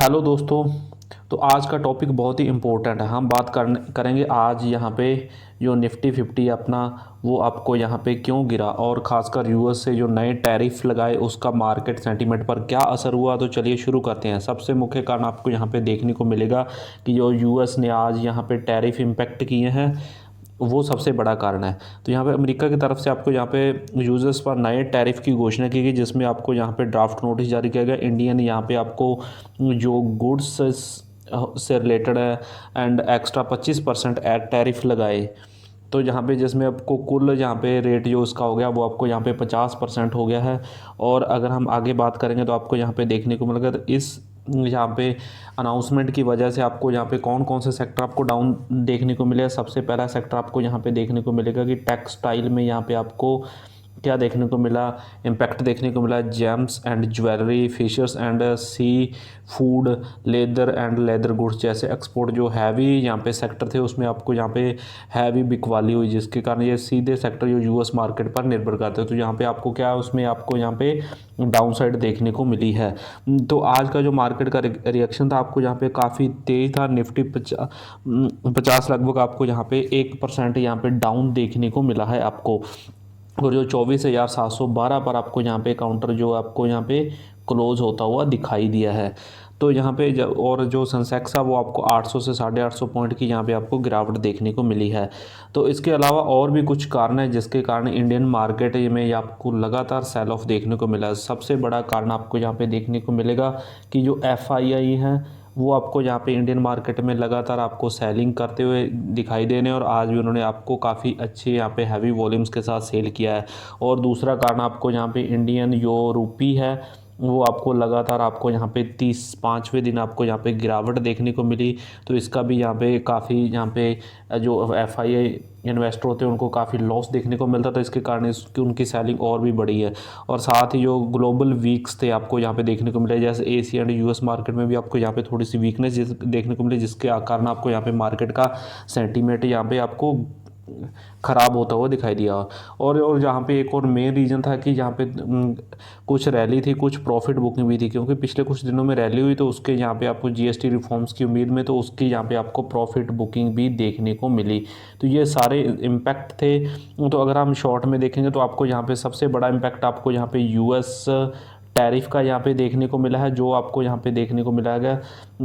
Hello दोस्तों। तो आज का टॉपिक बहुत ही इम्पोर्टेंट है। हम बात करेंगे आज यहाँ पे जो निफ्टी 50 अपना वो आपको यहाँ पे क्यों गिरा और ख़ासकर यूएस से जो नए टैरिफ लगाए उसका मार्केट सेंटीमेंट पर क्या असर हुआ। तो चलिए शुरू करते हैं। सबसे मुख्य कारण आपको यहाँ पे देखने को मिलेगा कि जो यूएस ने आज यहाँ पे टैरिफ इम्पेक्ट किए हैं वो सबसे बड़ा कारण है। तो यहाँ पे अमेरिका की तरफ से आपको यहाँ पे यूजर्स पर नए टैरिफ की घोषणा की गई, जिसमें आपको यहाँ पे ड्राफ्ट नोटिस जारी किया गया। इंडियन यहाँ पे आपको जो गुड्स से रिलेटेड है एंड एक्स्ट्रा 25% एड टैरिफ लगाए। तो यहाँ पे जिसमें आपको कुल यहाँ पे रेट जो उसका हो गया वो आपको यहाँ पे 50% हो गया है। और अगर हम आगे बात करेंगे तो आपको यहाँ पे देखने को मिलेगा इस यहाँ पे अनाउंसमेंट की वजह से आपको यहाँ पे कौन कौन से सेक्टर आपको डाउन देखने को मिलेगा। सबसे पहला सेक्टर आपको यहाँ पे देखने को मिलेगा कि टेक्सटाइल में यहाँ पे आपको क्या देखने को मिला, इम्पैक्ट देखने को मिला। Gems and jewellery, fishers and sea food, leather and leather goods जैसे एक्सपोर्ट जो हैवी यहाँ पे सेक्टर थे उसमें आपको यहाँ पे हैवी बिकवाली हुई, जिसके कारण ये सीधे सेक्टर जो यूएस मार्केट पर निर्भर करते हैं। तो यहाँ पे आपको क्या है, उसमें आपको यहाँ पे डाउन साइड देखने को मिली है। तो आज का जो मार्केट का रिएक्शन था आपको यहाँ पे काफ़ी तेज था। निफ्टी 50 लगभग आपको यहाँ पे 1% यहाँ पे डाउन देखने को मिला है आपको। और जो 24,712 पर आपको यहाँ पे काउंटर जो आपको यहाँ पे क्लोज होता हुआ दिखाई दिया है। तो यहाँ पे और जो सेंसेक्स है वो आपको 800 से 850 पॉइंट की यहाँ पे आपको गिरावट देखने को मिली है। तो इसके अलावा और भी कुछ कारण है जिसके कारण इंडियन मार्केट में आपको लगातार सेल ऑफ देखने को मिला है। सबसे बड़ा कारण आपको यहाँ पे देखने को मिलेगा कि जो FII है वो आपको यहाँ पे इंडियन मार्केट में लगातार आपको सेलिंग करते हुए दिखाई देने, और आज भी उन्होंने आपको काफ़ी अच्छे यहाँ पे हैवी वॉल्यूम्स के साथ सेल किया है। और दूसरा कारण आपको यहाँ पे इंडियन जो रूपी है वो आपको लगातार आपको यहाँ पे 35वें दिन आपको यहाँ पे गिरावट देखने को मिली। तो इसका भी यहाँ पे काफ़ी यहाँ पे जो FII इन्वेस्टर होते हैं उनको काफ़ी लॉस देखने को मिलता था। इसके कारण इसकी उनकी सेलिंग और भी बढ़ी है। और साथ ही जो ग्लोबल वीक्स थे आपको यहाँ पे देखने को मिले, जैसे एशिया एंड यूएस मार्केट में भी आपको यहाँ पे थोड़ी सी वीकनेस देखने को मिली, जिसके कारण आपको यहाँ पे मार्केट का सेंटीमेंट यहाँ पे आपको ख़राब होता हुआ दिखाई दिया। और जहाँ पे एक और मेन रीज़न था कि यहाँ पे कुछ रैली थी, कुछ प्रॉफिट बुकिंग भी थी, क्योंकि पिछले कुछ दिनों में रैली हुई तो उसके यहाँ पे आपको GST रिफॉर्म्स की उम्मीद में तो उसकी यहाँ पे आपको प्रॉफिट बुकिंग भी देखने को मिली। तो ये सारे इम्पैक्ट थे। तो अगर हम शॉर्ट में देखेंगे तो आपको यहाँ पे सबसे बड़ा इम्पैक्ट आपको यहाँ पे यूएस टैरिफ का यहाँ पे देखने को मिला है, जो आपको यहाँ पे देखने को मिला है।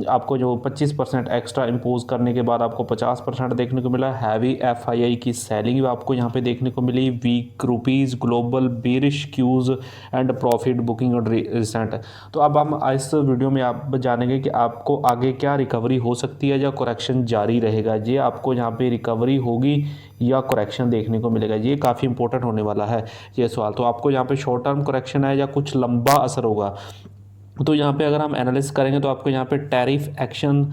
आपको जो 25% एक्स्ट्रा इम्पोज करने के बाद आपको 50% देखने को मिला। हैवी FII की सेलिंग आपको यहाँ पे देखने को मिली। Weak rupees, global bearish cues and profit booking और रिसेंट। तो अब हम इस वीडियो में आप जानेंगे कि आपको आगे क्या रिकवरी हो सकती है या करेक्शन जारी रहेगा। ये आपको यहाँ पे रिकवरी होगी या करेक्शन देखने को मिलेगा, ये काफ़ी इंपॉर्टेंट होने वाला है ये सवाल। तो आपको यहाँ पे शॉर्ट टर्म करेक्शन है या कुछ लंबा असर होगा। तो यहाँ पे अगर हम एनालिसिस करेंगे तो आपको यहाँ पे टैरिफ एक्शन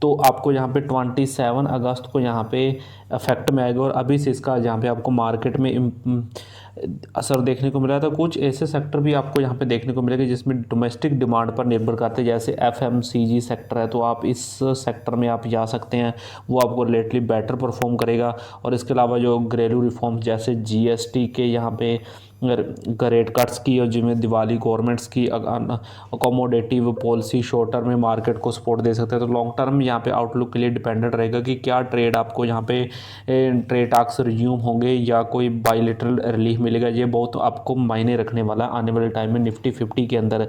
तो आपको यहाँ पे 27 अगस्त को यहाँ पे इफेक्ट में आएगा, और अभी से इसका यहाँ पे आपको मार्केट में असर देखने को मिला था। कुछ ऐसे सेक्टर भी आपको यहाँ पे देखने को मिलेगा जिसमें डोमेस्टिक डिमांड पर निर्भर करते हैं, जैसे FMCG सेक्टर है, तो आप इस सेक्टर में आप जा सकते हैं, वो आपको रिलेटिवली बेटर परफॉर्म करेगा। और इसके अलावा जो घरेलू रिफॉर्म्स जैसे GST के यहाँ पे रेट कट्स की और जिसमें दिवाली गवर्नमेंट्स की अकोमोडेटिव पॉलिसी शॉर्ट टर्म में मार्केट को सपोर्ट दे सकते हैं। तो लॉन्ग टर्म यहाँ पे आउटलुक के लिए डिपेंडेंट रहेगा कि क्या ट्रेड आपको यहाँ पे ट्रेड टैक्स रिज्यूम होंगे या कोई बायलैटरल रिलीफ मिलेगा। ये बहुत आपको मायने रखने वाला है आने वाले टाइम में निफ्टी 50 के अंदर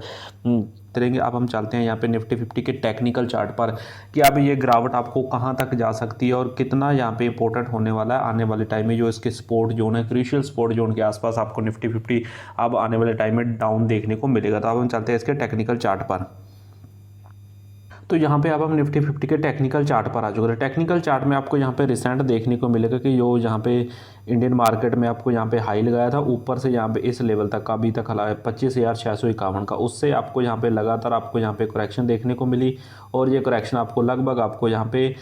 करेंगे। अब हम चलते हैं यहाँ पे निफ्टी 50 के टेक्निकल चार्ट पर कि अब ये गिरावट आपको कहाँ तक जा सकती है और कितना यहाँ पे इंपॉर्टेंट होने वाला है आने वाले टाइम में। जो इसके सपोर्ट जोन है, क्रूशियल सपोर्ट जोन के आसपास आपको निफ्टी 50 अब आने वाले टाइम में डाउन देखने को मिलेगा। तो अब हम चलते हैं इसके टेक्निकल चार्ट पर। तो यहाँ पे अब हम निफ्टी 50 के टेक्निकल चार्ट पर आ चुके हैं। टेक्निकल चार्ट में आपको यहाँ पे रिसेंट देखने को मिलेगा कि जो यहाँ पे इंडियन मार्केट में आपको यहाँ पे हाई लगाया था, ऊपर से यहाँ पे इस लेवल तक अभी तक हला है 25,651 का, उससे आपको यहाँ पे लगातार आपको यहाँ पे करेक्शन देखने को मिली। और ये करेक्शन आपको लगभग आपको यहाँ पे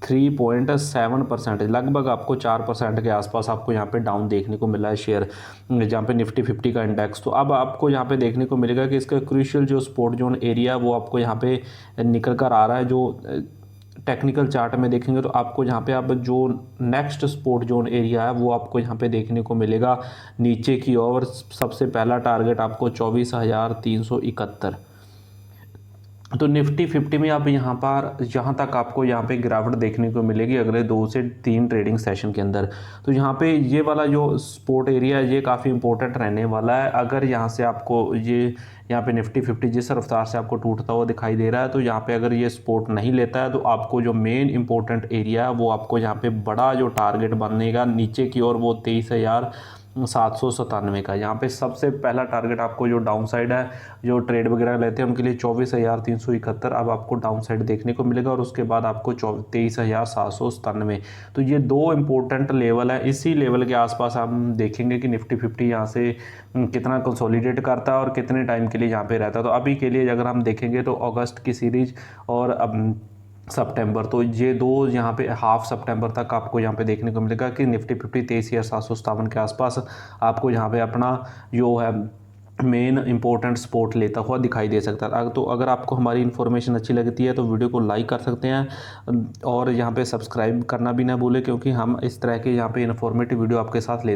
3.7% लगभग आपको 4% के आसपास आपको यहाँ पे डाउन देखने को मिला है शेयर जहाँ पे निफ्टी 50 का इंडेक्स। तो अब आपको यहाँ पे देखने को मिलेगा कि इसका क्रूशियल जो सपोर्ट जोन एरिया वो आपको यहाँ पे निकल कर आ रहा है। जो टेक्निकल चार्ट में देखेंगे तो आपको यहाँ पे अब जो नेक्स्ट सपोर्ट जोन एरिया है वो आपको यहाँ पे देखने को मिलेगा नीचे की ओर। सबसे पहला टारगेट आपको 24,371 तो निफ्टी 50 में अब यहाँ पर जहाँ तक आपको यहाँ पे गिरावट देखने को मिलेगी अगले 2 से 3 ट्रेडिंग सेशन के अंदर। तो यहाँ पे ये वाला जो सपोर्ट एरिया है ये काफ़ी इंपॉर्टेंट रहने वाला है। अगर यहाँ से आपको ये यहाँ पे निफ्टी 50 जिस रफ्तार से आपको टूटता हुआ दिखाई दे रहा है, तो यहाँ पे अगर ये सपोर्ट नहीं लेता है तो आपको जो मेन इंपॉर्टेंट एरिया है वो आपको यहाँ पे बड़ा जो टारगेट बनेगा नीचे की ओर वो 23,797 का। यहाँ पे सबसे पहला टारगेट आपको जो डाउन साइड है, जो ट्रेड वगैरह लेते हैं उनके लिए 24,371 अब आपको डाउन साइड देखने को मिलेगा, और उसके बाद आपको 23,797। तो ये दो इंपॉर्टेंट लेवल है। इसी लेवल के आसपास हम देखेंगे कि निफ्टी 50 यहाँ से कितना कंसोलिडेट करता है और कितने टाइम के लिए यहाँ पे रहता है। तो अभी के लिए अगर हम देखेंगे तो अगस्त की सीरीज और अब सितंबर, तो ये दो यहाँ पे हाफ सितंबर तक आपको यहाँ पे देखने को मिलेगा कि निफ्टी 50 23,757 के आसपास आपको यहाँ पे अपना जो है मेन इंपॉर्टेंट सपोर्ट लेता हुआ दिखाई दे सकता है। तो अगर आपको हमारी इन्फॉर्मेशन अच्छी लगती है तो वीडियो को लाइक कर सकते हैं और यहाँ पे सब्सक्राइब करना भी ना भूलें, क्योंकि हम इस तरह के यहाँ पे इन्फॉर्मेटिव वीडियो आपके साथ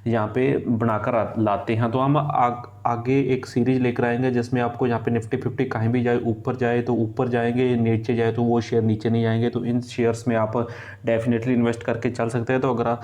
यहाँ पे बनाकर लाते हैं। तो हम आगे एक सीरीज लेकर आएंगे जिसमें आपको यहाँ पे निफ्टी 50 कहीं भी जाए, ऊपर जाए तो ऊपर जाएंगे, नीचे जाए तो वो शेयर नीचे नहीं आएंगे। तो इन शेयर्स में आप डेफिनेटली इन्वेस्ट करके चल सकते हैं। तो अगर